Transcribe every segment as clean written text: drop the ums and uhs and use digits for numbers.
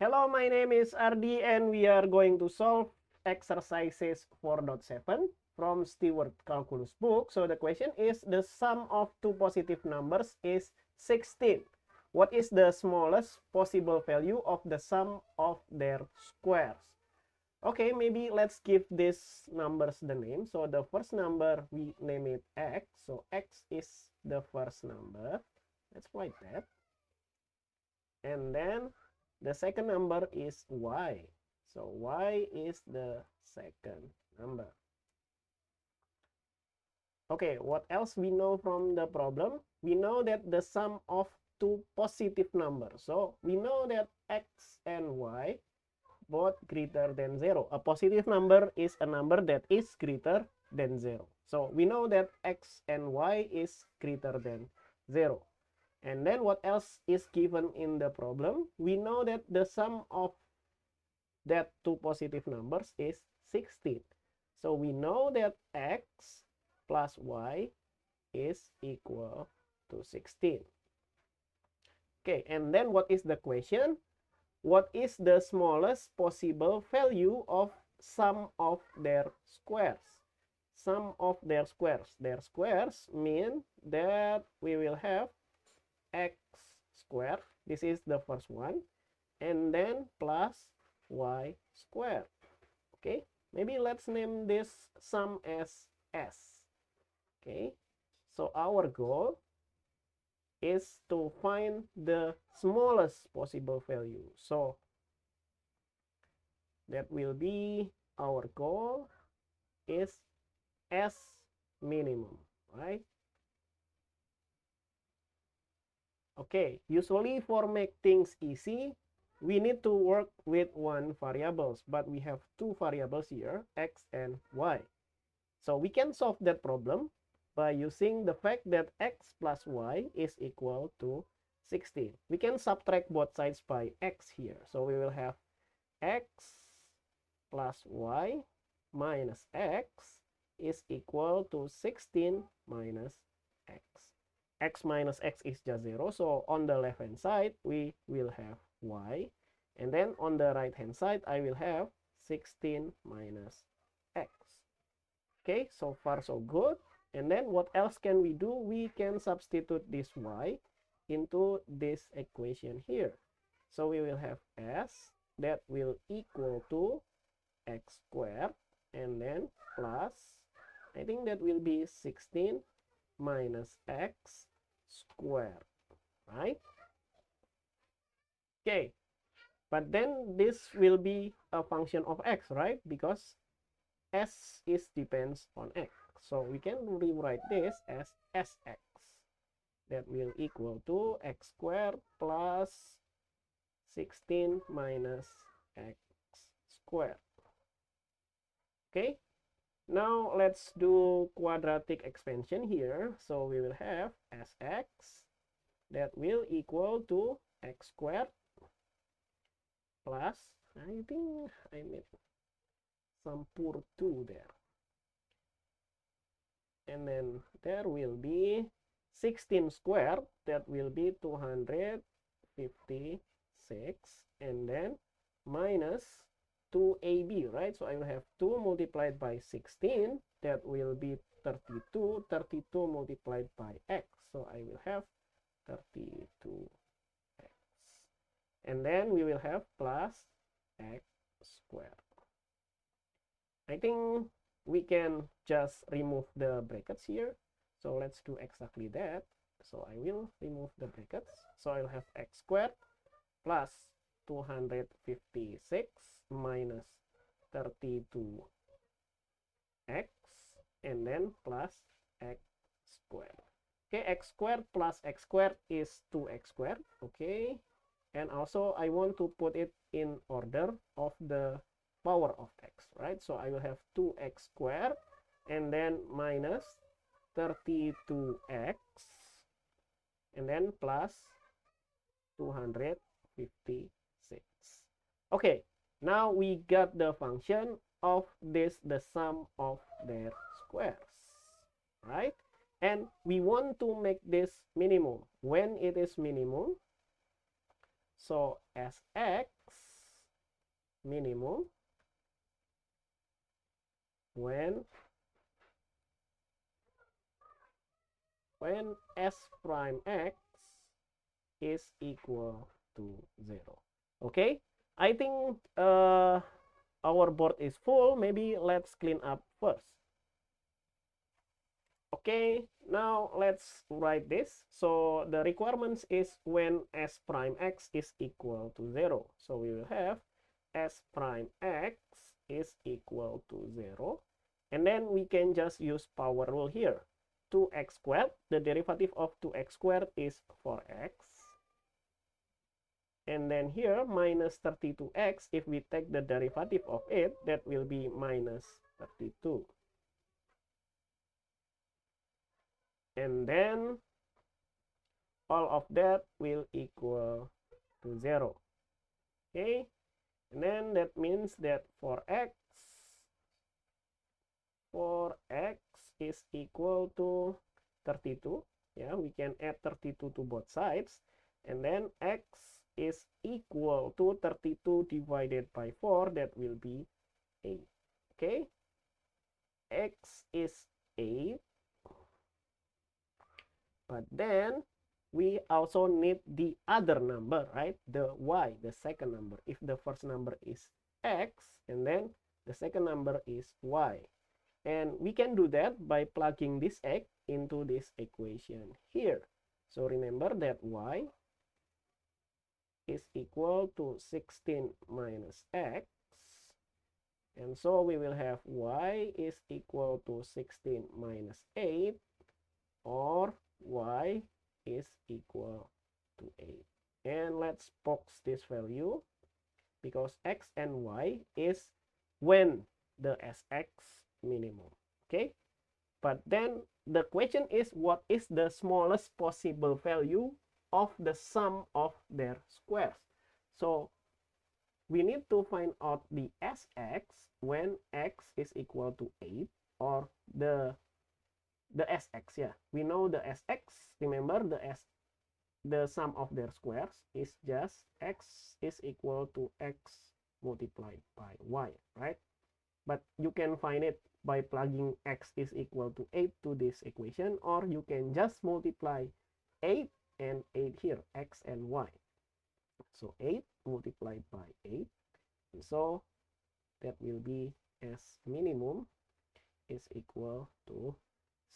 Hello, my name is Ardi and we are going to solve exercises 4.7 from Stewart Calculus book. So the question is the sum of two positive numbers is 16. What is the smallest possible value of the sum of their squares? Okay, maybe let's give these numbers the name. So the first number we name it x. So x is the first number. Let's write that. And then the second number is y. So y is the second number. Okay, what else we know from the problem? We know that the sum of two positive numbers. So we know that x and y both greater than 0. A positive number is a number that is greater than 0. So we know that x and y is greater than 0. And then what else is given in the problem? We know that the sum of that two positive numbers is 16. So we know that x plus y is equal to 16. Okay, and then what is the question? What is the smallest possible value of sum of their squares? Sum of their squares. Their squares mean that we will have x squared, this is the first one, and then plus y squared. Okay, maybe let's name this sum as s. Okay, so our goal is to find the smallest possible value. So that will be our goal is s minimum, right? Okay, usually for make things easy, we need to work with one variables, but we have two variables here, x and y. So we can solve that problem by using the fact that x plus y is equal to 16. We can subtract both sides by x here. So we will have x plus y minus x is equal to 16 minus x. X minus x is just 0. So on the left hand side, we will have y. And then on the right hand side, I will have 16 minus x. Okay, so far so good. And then what else can we do? We can substitute this y into this equation here. So we will have s that will equal to x squared. And then plus, I think that will be 16 minus x squared, right? Okay, but then this will be a function of x, right? Because s is depends on x. So we can rewrite this as sx. That will equal to x squared plus 16 minus x squared. Okay, now let's do quadratic expansion here. So we will have sx that will equal to x squared plus, I think I made some poor 2 there. And then there will be 16 squared, that will be 256, and then minus 2ab, right? So I will have 2 multiplied by 16, that will be 32. 32 multiplied by x, so I will have 32x. And then we will have plus x squared. I think we can just remove the brackets here. So let's do exactly that. So I will remove the brackets. So I'll have x squared plus 256 minus 32x, and then plus x squared. Okay, x squared plus x squared is 2x squared. Okay, and also I want to put it in order of the power of x, right? So I will have 2x squared and then minus 32x and then plus 256. Okay, now we got the function of this, the sum of their squares, right? And we want to make this minimum. When it is minimum, so as x minimum when s prime x is equal to 0. Okay, I think our board is full. Maybe let's clean up first. Okay, now let's write this. So the requirements is when s prime x is equal to 0. So we will have s prime x is equal to 0. And then we can just use power rule here. 2x squared, the derivative of 2x squared is 4x. And then here, minus 32x, if we take the derivative of it, that will be minus 32. And then all of that will equal to 0. Okay, and then that means that 4x is equal to 32. Yeah, we can add 32 to both sides, and then x is equal to 32 divided by 4, that will be 8. Okay, x is 8, but then we also need the other number, right? The y, the second number. If the first number is x, and then the second number is y. And we can do that by plugging this x into this equation here. So remember that y is equal to 16 minus x. And so we will have y is equal to 16 minus 8, or y is equal to 8. And let's box this value, because x and y is when the sx minimum. Okay, but then the question is, what is the smallest possible value of the sum of their squares? So we need to find out the sx when x is equal to 8, or the sx. Yeah, we know the sx. Remember, the sum of their squares is just x is equal to x multiplied by y, right? But you can find it by plugging x is equal to 8 to this equation, or you can just multiply 8 and 8 here, x and y. So 8 multiplied by 8, and so that will be s minimum is equal to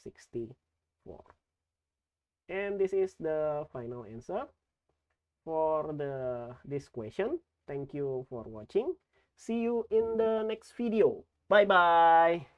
64. And this is the final answer for this question. Thank you for watching. See you in the next video. Bye bye.